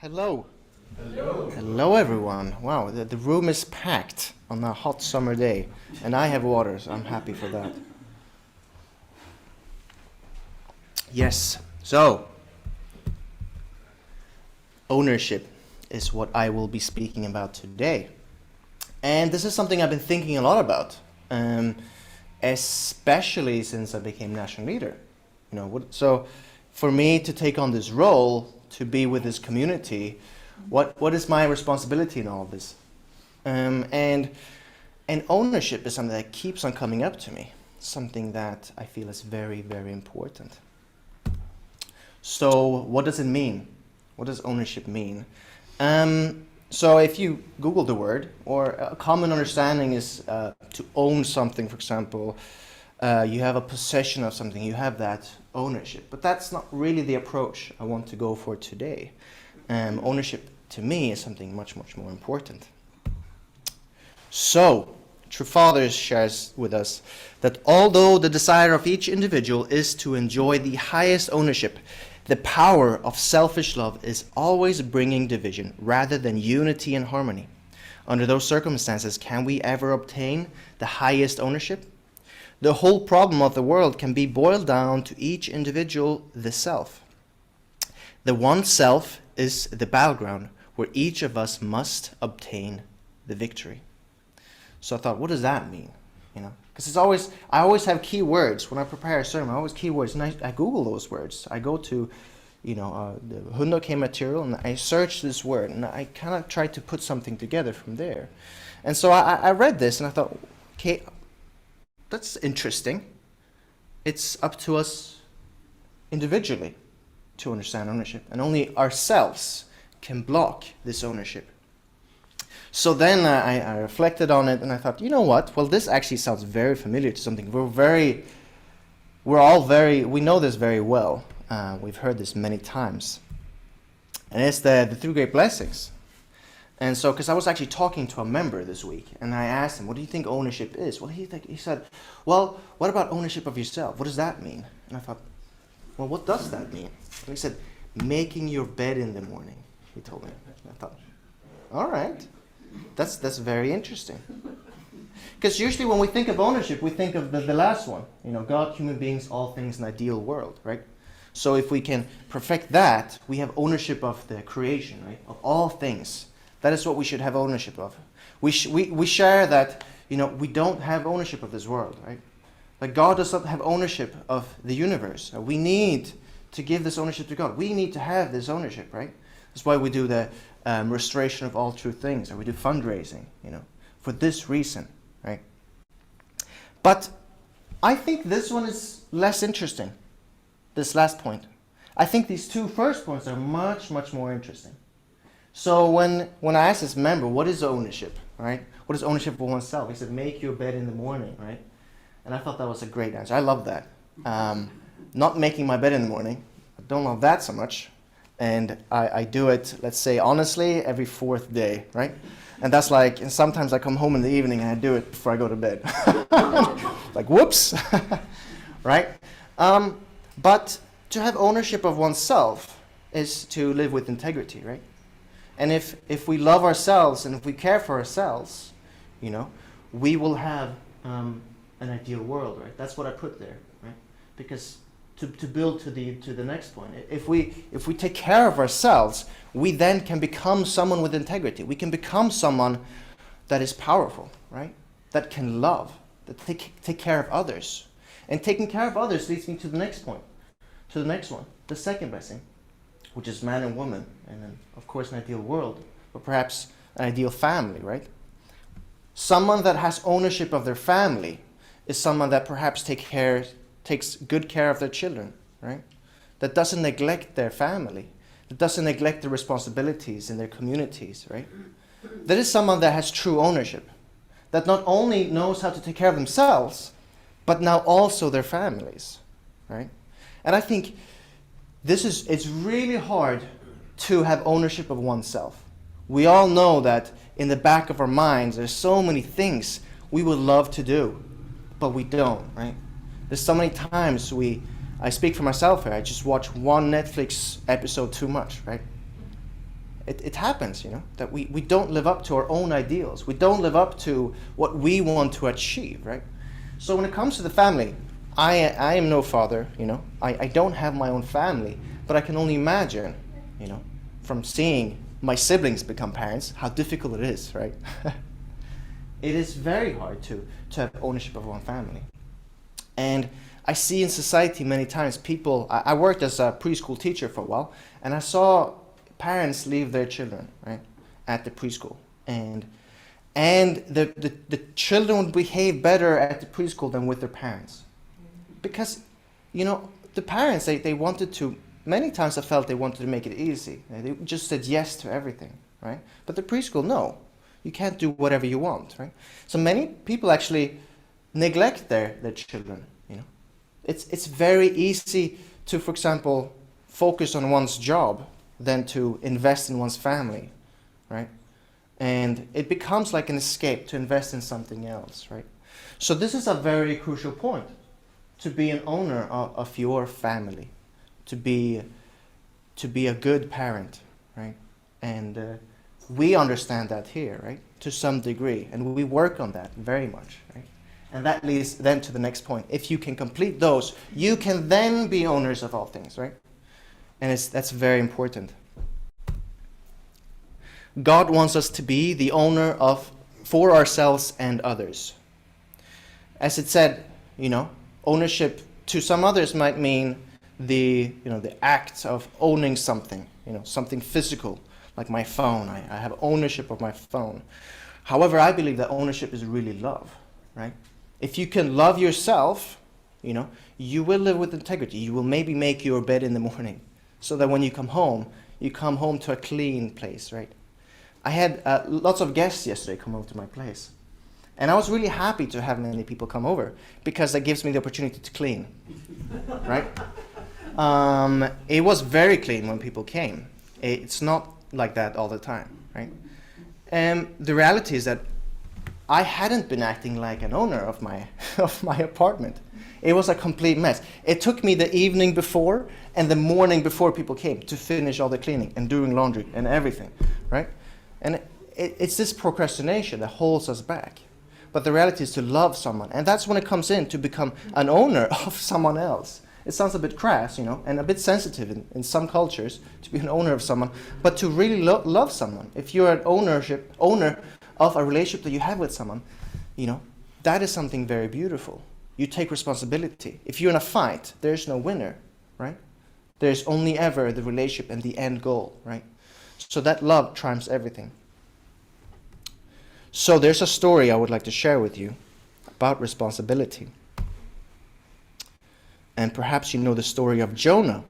Hello. Hello. Hello, everyone. Wow, the room is packed on a hot summer day, and I have water, so I'm happy for that. Yes, so ownership is what I will be speaking about today. And this is something I've been thinking a lot about, especially since I became national leader. So for me to take on this role, to be with this community, what is my responsibility in all of this? And ownership is something that keeps on coming up to me, something that I feel is very, very important. So what does it mean? What does ownership mean? So if you Google the word, or a common understanding is to own something, for example, you have a possession of something, you have that ownership. But that's not really the approach I want to go for today. Ownership, to me, is something much, much more important. So, True Fathers shares with us that although the desire of each individual is to enjoy the highest ownership, the power of selfish love is always bringing division rather than unity and harmony. Under those circumstances, can we ever obtain the highest ownership? The whole problem of the world can be boiled down to each individual, the self. The one self is the battleground where each of us must obtain the victory. So I thought, what does that mean? Because I always have keywords when I prepare a sermon. I always keywords, and I Google those words. I go to, the Hundoke material, and I search this word, and I kind of try to put something together from there. And so I read this, and I thought, okay, that's interesting. It's up to us individually to understand ownership, and only ourselves can block this ownership. So then I reflected on it, and I thought, you know what? Well, this actually sounds very familiar to something. We know this very well. We've heard this many times. And it's the three great blessings. And so, because I was actually talking to a member this week, and I asked him, what do you think ownership is? Well, he said, well, what about ownership of yourself? What does that mean? And I thought, well, what does that mean? And he said, making your bed in the morning, he told me. And I thought, all right. That's very interesting. Because usually when we think of ownership, we think of the last one. God, human beings, all things, an ideal world, right? So if we can perfect that, we have ownership of the creation, right? Of all things. That is what we should have ownership of. We share that, we don't have ownership of this world, right? Like God does not have ownership of the universe. We need to give this ownership to God. We need to have this ownership, right? That's why we do the restoration of all true things, or we do fundraising, for this reason, right? But I think this one is less interesting, this last point. I think these two first points are much, much more interesting. So when I asked this member, what is ownership, right? What is ownership of oneself? He said, make your bed in the morning, right? And I thought that was a great answer. I love that. Not making my bed in the morning. I don't love that so much. And I do it, let's say, honestly, every fourth day, right? And that's like, and sometimes I come home in the evening and I do it before I go to bed. Like, whoops, right? But to have ownership of oneself is to live with integrity, right? And if we love ourselves and if we care for ourselves, we will have an ideal world, right? That's what I put there, right? Because to build to the next point, if we take care of ourselves, we then can become someone with integrity. We can become someone that is powerful, right? That can love, that take care of others. And taking care of others leads me to the next point, to the next one, the second blessing, which is man and woman, and then, of course, an ideal world, or perhaps an ideal family, right? Someone that has ownership of their family is someone that perhaps takes good care of their children, right? That doesn't neglect their family, that doesn't neglect their responsibilities in their communities, right? That is someone that has true ownership, that not only knows how to take care of themselves, but now also their families, right? And I think it's really hard to have ownership of oneself. We all know that in the back of our minds, there's so many things we would love to do, but we don't, right? There's so many times I speak for myself here, I just watch one Netflix episode too much, right? It happens, that we don't live up to our own ideals. We don't live up to what we want to achieve, right? So when it comes to the family, I am no father, I don't have my own family, but I can only imagine, from seeing my siblings become parents, how difficult it is, right? It is very hard to have ownership of one family. And I see in society many times people, I worked as a preschool teacher for a while, and I saw parents leave their children, right, at the preschool. And the children would behave better at the preschool than with their parents. Because, the parents, they wanted to, many times I felt they wanted to make it easy. They just said yes to everything, right? But the preschool, no. You can't do whatever you want, right? So many people actually neglect their children, It's very easy to, for example, focus on one's job than to invest in one's family, right? And it becomes like an escape to invest in something else, right? So this is a very crucial point, to be an owner of your family, to be a good parent, right? And we understand that here, right? To some degree, and we work on that very much, right? And that leads then to the next point. If you can complete those, you can then be owners of all things, right? And that's very important. God wants us to be the owner for ourselves and others. As it said, ownership to some others might mean the act of owning something, something physical, like my phone. I have ownership of my phone. However, I believe that ownership is really love, right? If you can love yourself, you will live with integrity. You will maybe make your bed in the morning, so that when you come home to a clean place, right? I had lots of guests yesterday come over to my place. And I was really happy to have many people come over, because that gives me the opportunity to clean, right? It was very clean when people came. It's not like that all the time, right? The reality is that I hadn't been acting like an owner of my apartment. It was a complete mess. It took me the evening before and the morning before people came to finish all the cleaning and doing laundry and everything, right? And it's this procrastination that holds us back. But the reality is to love someone. And that's when it comes in to become an owner of someone else. It sounds a bit crass, and a bit sensitive in some cultures to be an owner of someone. But to really love someone, if you're an owner of a relationship that you have with someone, that is something very beautiful. You take responsibility. If you're in a fight, there's no winner, right? There's only ever the relationship and the end goal, right? So that love triumphs everything. So there's a story I would like to share with you about responsibility. And perhaps you know the story of Jonah.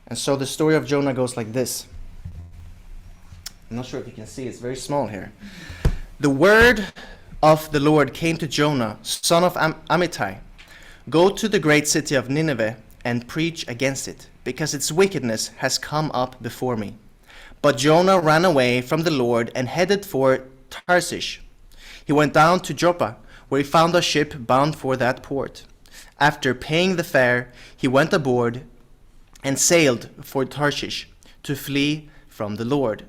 And so the story of Jonah goes like this. I'm not sure if you can see, it's very small here. The word of the Lord came to Jonah, son of Amittai. Go to the great city of Nineveh and preach against it, because its wickedness has come up before me. But Jonah ran away from the Lord and headed for Tarshish. He went down to Joppa, where he found a ship bound for that port. After paying the fare, he went aboard and sailed for Tarshish to flee from the Lord.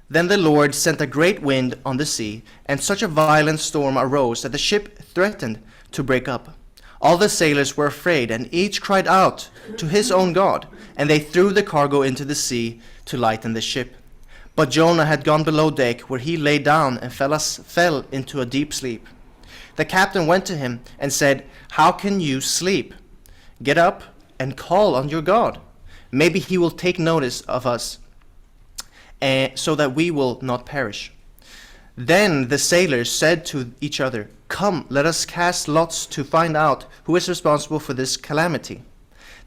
Then the Lord sent a great wind on the sea, and such a violent storm arose that the ship threatened to break up. All the sailors were afraid, and each cried out to his own God, and they threw the cargo into the sea to lighten the ship. But Jonah had gone below deck, where he lay down and fell into a deep sleep. The captain went to him and said, "How can you sleep? Get up and call on your God. Maybe he will take notice of us, so that we will not perish." Then the sailors said to each other, "Come, let us cast lots to find out who is responsible for this calamity."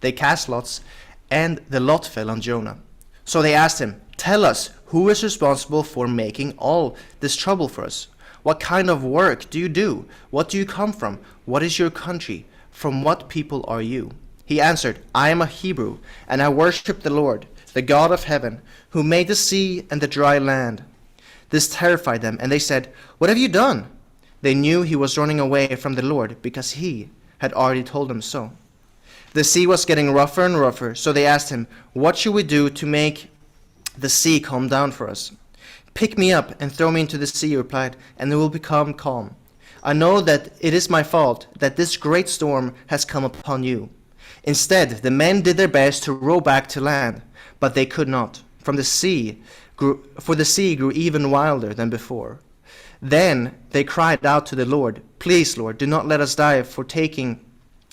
They cast lots, and the lot fell on Jonah. So they asked him, "Tell us, who is responsible for making all this trouble for us? What kind of work do you do? What do you come from? What is your country? From what people are you?" He answered, "I am a Hebrew, and I worship the Lord, the God of heaven, who made the sea and the dry land." This terrified them, and they said, "What have you done?" They knew he was running away from the Lord, because he had already told them so. The sea was getting rougher and rougher, so they asked him, "What should we do to make the sea calmed down for us. Pick me up and throw me into the sea, he replied, and it will become calm. I know that it is my fault that this great storm has come upon you. Instead, the men did their best to row back to land, but they could not, for the sea grew even wilder than before. Then they cried out to the Lord, "Please, Lord, do not let us die for taking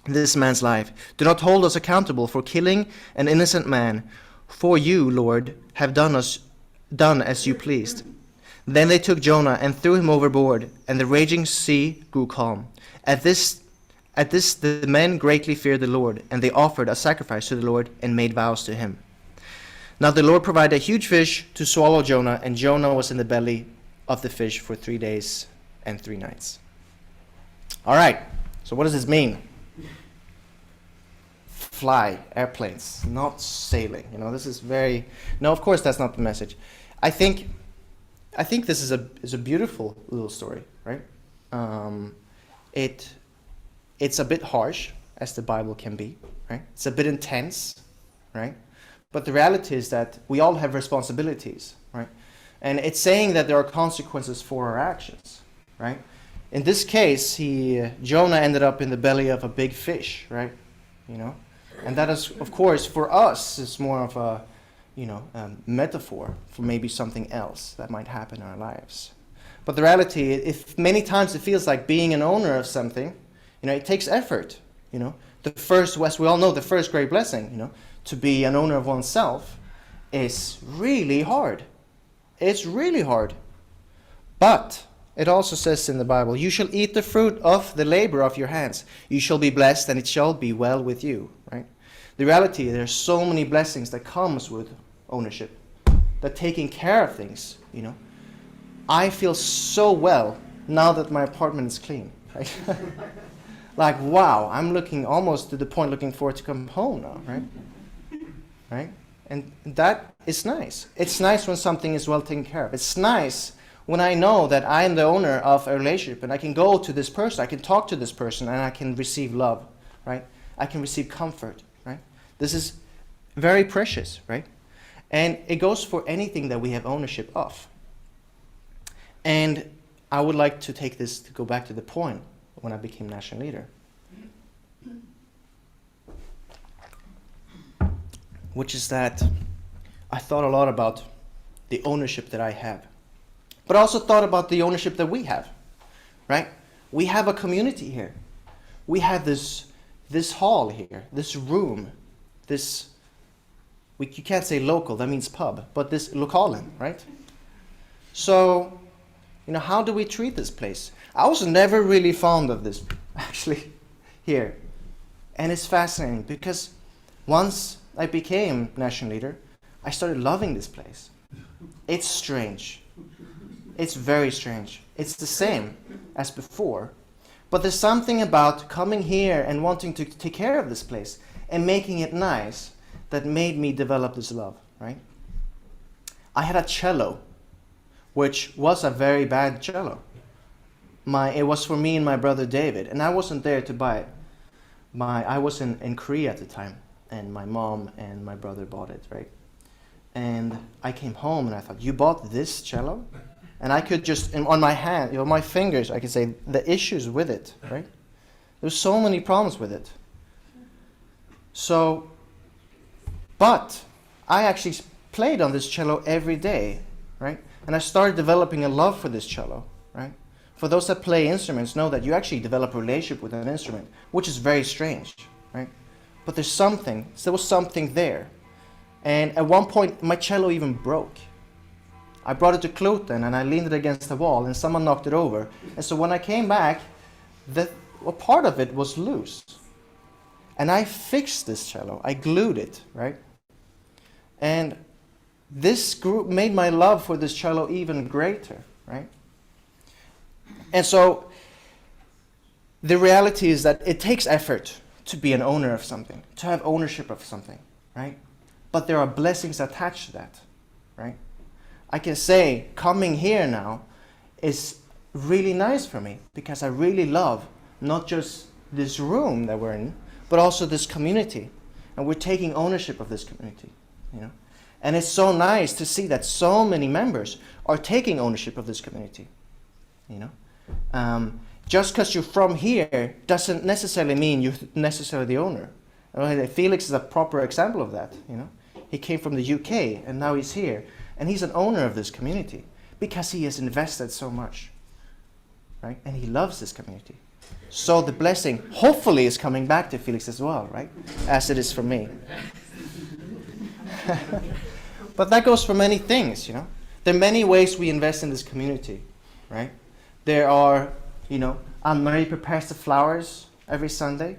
this man's life. Do not hold us accountable for killing an innocent man, for you, Lord, have done as you pleased." Then they took Jonah and threw him overboard, and the raging sea grew calm. At this the men greatly feared the Lord, and they offered a sacrifice to the Lord and made vows to him. Now the Lord provided a huge fish to swallow Jonah, and Jonah was in the belly of the fish for 3 days and 3 nights. All right, so what does this mean? Fly, airplanes, not sailing. This is very... No, of course that's not the message. I think this is a beautiful little story, right? It's a bit harsh, as the Bible can be, right? It's a bit intense, right? But the reality is that we all have responsibilities, right? And it's saying that there are consequences for our actions, right? In this case, Jonah ended up in the belly of a big fish, right? And that is, of course, for us, is more of a metaphor for maybe something else that might happen in our lives. But the reality, if many times it feels like being an owner of something, it takes effort. The first, as we all know, the first great blessing, to be an owner of oneself is really hard. It's really hard. But it also says in the Bible, "You shall eat the fruit of the labor of your hands. You shall be blessed, and it shall be well with you." Right? The reality, there's so many blessings that comes with ownership, that taking care of things. I feel so well now that my apartment is clean. Right? Like, wow, I'm almost to the point looking forward to come home now, right? Right? And that is nice. It's nice when something is well taken care of. It's nice when I know that I am the owner of a relationship and I can go to this person, I can talk to this person, and I can receive love, right? I can receive comfort, right? This is very precious, right? And it goes for anything that we have ownership of. And I would like to take this to go back to the point when I became national leader, which is that I thought a lot about the ownership that I have, but I also thought about the ownership that we have, right? We have a community here. We have this hall here, this room, you can't say local, that means pub, but this lokalen, right? So, how do we treat this place? I was never really fond of this, actually, here. And it's fascinating because once I became national leader, I started loving this place. It's strange. It's very strange. It's the same as before. But there's something about coming here and wanting to take care of this place and making it nice that made me develop this love, right? I had a cello, which was a very bad cello. It was for me and my brother David, and I wasn't there to buy it. I was in Korea at the time, and my mom and my brother bought it, right? And I came home and I thought, "You bought this cello?" And I could just, on my hand, my fingers, I could say the issues with it, right? There's so many problems with it. But I actually played on this cello every day, right? And I started developing a love for this cello, right? For those that play instruments know that you actually develop a relationship with an instrument, which is very strange, right? But there was something there. And at one point, my cello even broke. I brought it to Kloten and I leaned it against the wall and someone knocked it over. And so when I came back, a part of it was loose. And I fixed this cello. I glued it, right? And this group made my love for this cello even greater, right? And so the reality is that it takes effort to be an owner of something, to have ownership of something, right? But there are blessings attached to that, right? I can say coming here now is really nice for me because I really love not just this room that we're in, but also this community. And we're taking ownership of this community, And it's so nice to see that so many members are taking ownership of this community. Just because you're from here doesn't necessarily mean you're necessarily the owner. Felix is a proper example of that. He came from the UK and now he's here, and he's an owner of this community because he has invested so much, right? And he loves this community. So the blessing hopefully is coming back to Felix as well, right? As it is for me. But that goes for many things, There are many ways we invest in this community, right? There are, Anne-Marie prepares the flowers every Sunday,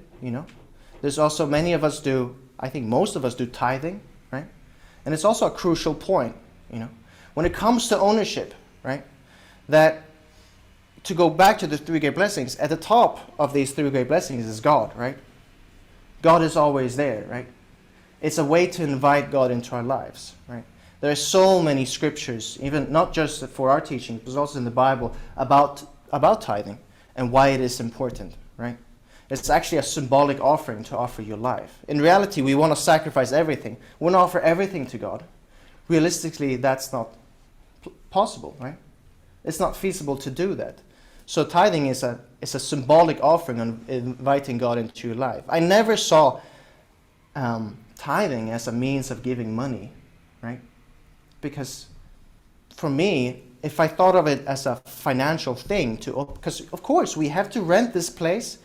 There's also many of us do, I think most of us do tithing, right? And it's also a crucial point, When it comes to ownership, right? That, to go back to the three great blessings, at the top of these three great blessings is God, right? God is always there, right? It's a way to invite God into our lives, right? There are so many scriptures, even not just for our teaching, but also in the Bible, about tithing and why it is important, right? It's actually a symbolic offering to offer your life. In reality, we want to sacrifice everything. We want to offer everything to God. Realistically, that's not possible, right? It's not feasible to do that. So tithing is a symbolic offering on inviting God into your life. I never saw tithing as a means of giving money, right? Because for me, if I thought of it as a financial thing, because of course we have to rent this place,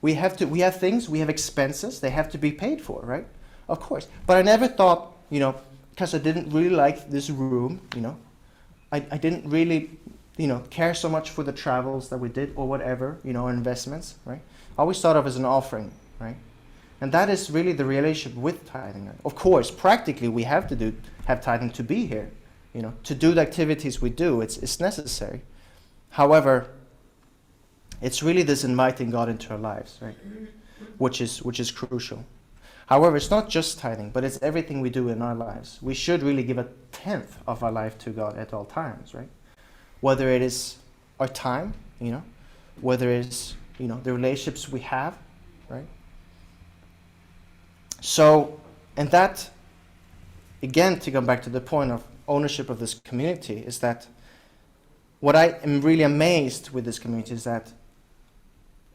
we have things, we have expenses, they have to be paid for, right? Of course. But I never thought, because I didn't really like this room, I didn't really, care so much for the travels that we did or whatever, investments, right? I always thought of it as an offering, right? And that is really the relationship with tithing. Of course, practically we have to have tithing to be here, to do the activities we do. It's necessary. However, it's really this inviting God into our lives, right? Which is crucial. However, it's not just tithing, but it's everything we do in our lives. We should really give 1/10 of our life to God at all times, right? Whether it is our time, whether it's, the relationships we have, right? So, and that, again, to come back to the point of ownership of this community, is that what I am really amazed with this community is that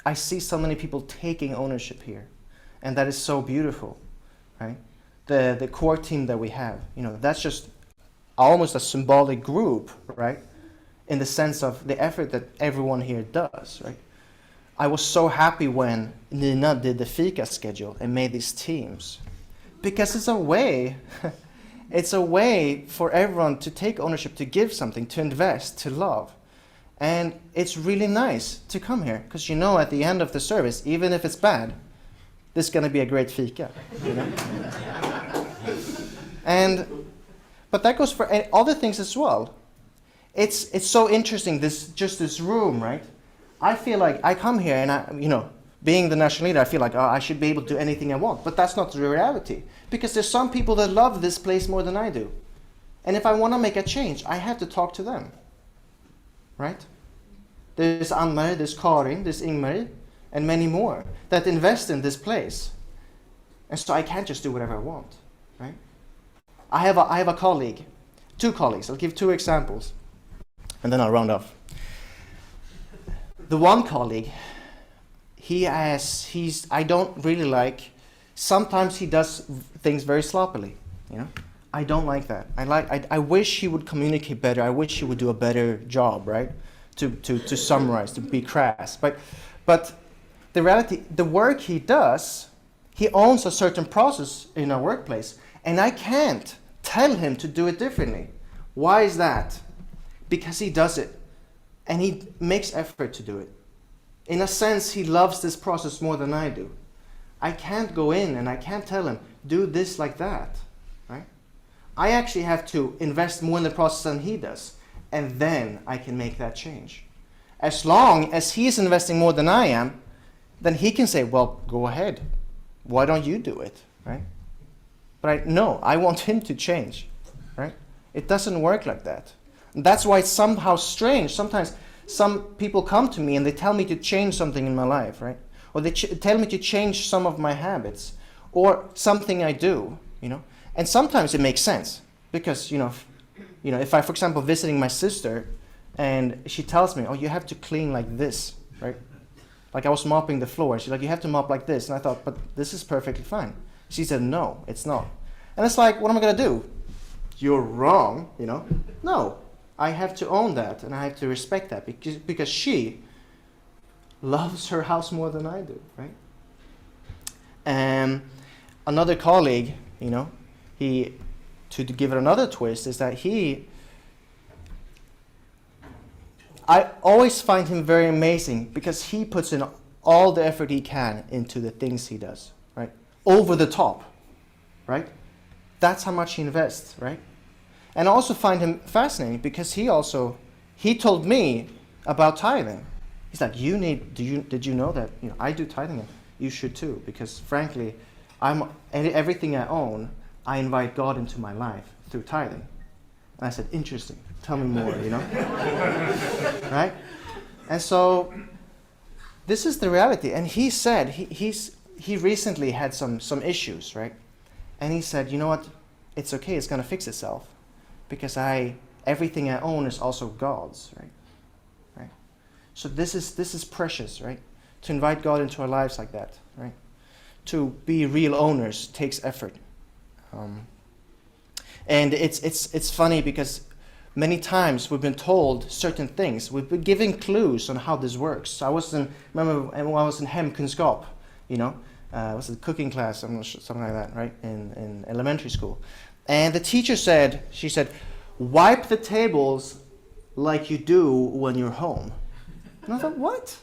I see so many people taking ownership here. And that is so beautiful, right? The core team that we have, that's just almost a symbolic group, right? In the sense of the effort that everyone here does, right? I was so happy when Nina did the fika schedule and made these teams, because it's a way for everyone to take ownership, to give something, to invest, to love. And it's really nice to come here, because at the end of the service, even if it's bad, this is going to be a great fika, But that goes for other things as well. It's so interesting, this room, right? I feel like I come here and being the national leader, I feel like I should be able to do anything I want. But that's not the reality, because there's some people that love this place more than I do. And if I want to make a change, I have to talk to them, right? There's Anne-Marie, there's Karin, there's Ingmarie, and many more that invest in this place. And so I can't just do whatever I want, right? I have a colleague, 2 colleagues. I'll give 2 examples, and then I'll round off. The one colleague, I don't really like, sometimes he does things very sloppily, I don't like that. I wish he would communicate better. I wish he would do a better job, right? To summarize, to be crass. But the reality, the work he does, he owns a certain process in our workplace, and I can't tell him to do it differently. Why is that? Because he does it, and he makes effort to do it. In a sense, he loves this process more than I do. I can't go in and I can't tell him, do this like that, right? I actually have to invest more in the process than he does, and then I can make that change. As long as he's investing more than I am, then he can say, well, go ahead. Why don't you do it, right? But I want him to change, right? It doesn't work like that. And that's why it's somehow strange. Sometimes some people come to me and they tell me to change something in my life, right? Or they tell me to change some of my habits or something I do, And sometimes it makes sense. Because, if I, for example, visiting my sister and she tells me, oh, you have to clean like this, right? Like I was mopping the floor. She's like, you have to mop like this. And I thought, but this is perfectly fine. She said, no, it's not. And it's like, what am I going to do? You're wrong, No, I have to own that and I have to respect that because she loves her house more than I do, right? And another colleague, to give it another twist, is that I always find him very amazing because he puts in all the effort he can into the things he does, right? Over the top, right? That's how much he invests, right? And I also find him fascinating because he told me about tithing. He's like, did you know that I do tithing? You should too, because frankly, everything I own, I invite God into my life through tithing. And I said, interesting. Tell me more, Right? And so this is the reality. And he said he recently had some issues, right? And he said, you know what? It's okay. It's going to fix itself because everything I own is also God's, right? Right? So this is precious, right? To invite God into our lives like that, right? To be real owners takes effort. And it's funny because many times we've been told certain things. We've been given clues on how this works. Remember when I was in hemkunskap, it was a cooking class, I'm not sure, something like that, right? In elementary school. And the teacher said, wipe the tables like you do when you're home. And I thought, what?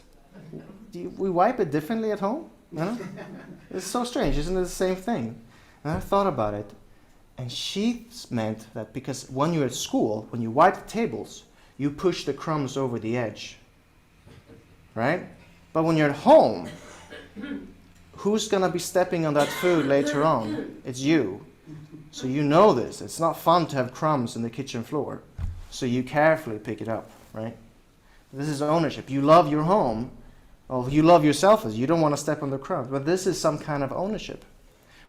We wipe it differently at home? It's so strange, isn't it the same thing? And I thought about it. And she meant that because when you're at school, when you wipe the tables, you push the crumbs over the edge. Right? But when you're at home, who's going to be stepping on that food later on? It's you. So you know this. It's not fun to have crumbs in the kitchen floor. So you carefully pick it up, right? This is ownership. You love your home. Well, you love yourself as you don't want to step on the crumbs. But this is some kind of ownership.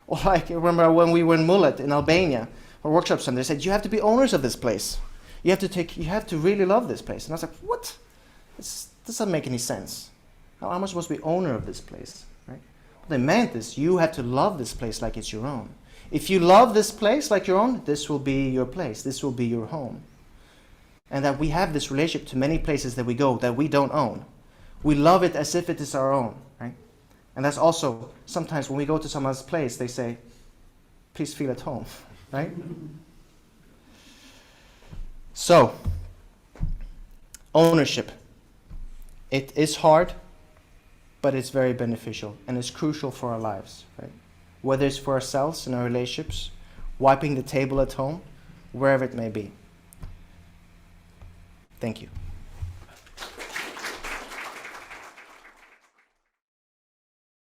Or like, remember when we were in Mullet in Albania, or workshops, and they said, you have to be owners of this place. You have to really love this place. And I was like, what? This doesn't make any sense. How am I supposed to be owner of this place? Right? What they meant is you have to love this place like it's your own. If you love this place like your own, this will be your place. This will be your home. And that we have this relationship to many places that we go that we don't own. We love it as if it is our own, right? And that's also, sometimes when we go to someone's place, they say, please feel at home, right? So, ownership. It is hard, but it's very beneficial, and it's crucial for our lives, right? Whether it's for ourselves in our relationships, wiping the table at home, wherever it may be. Thank you.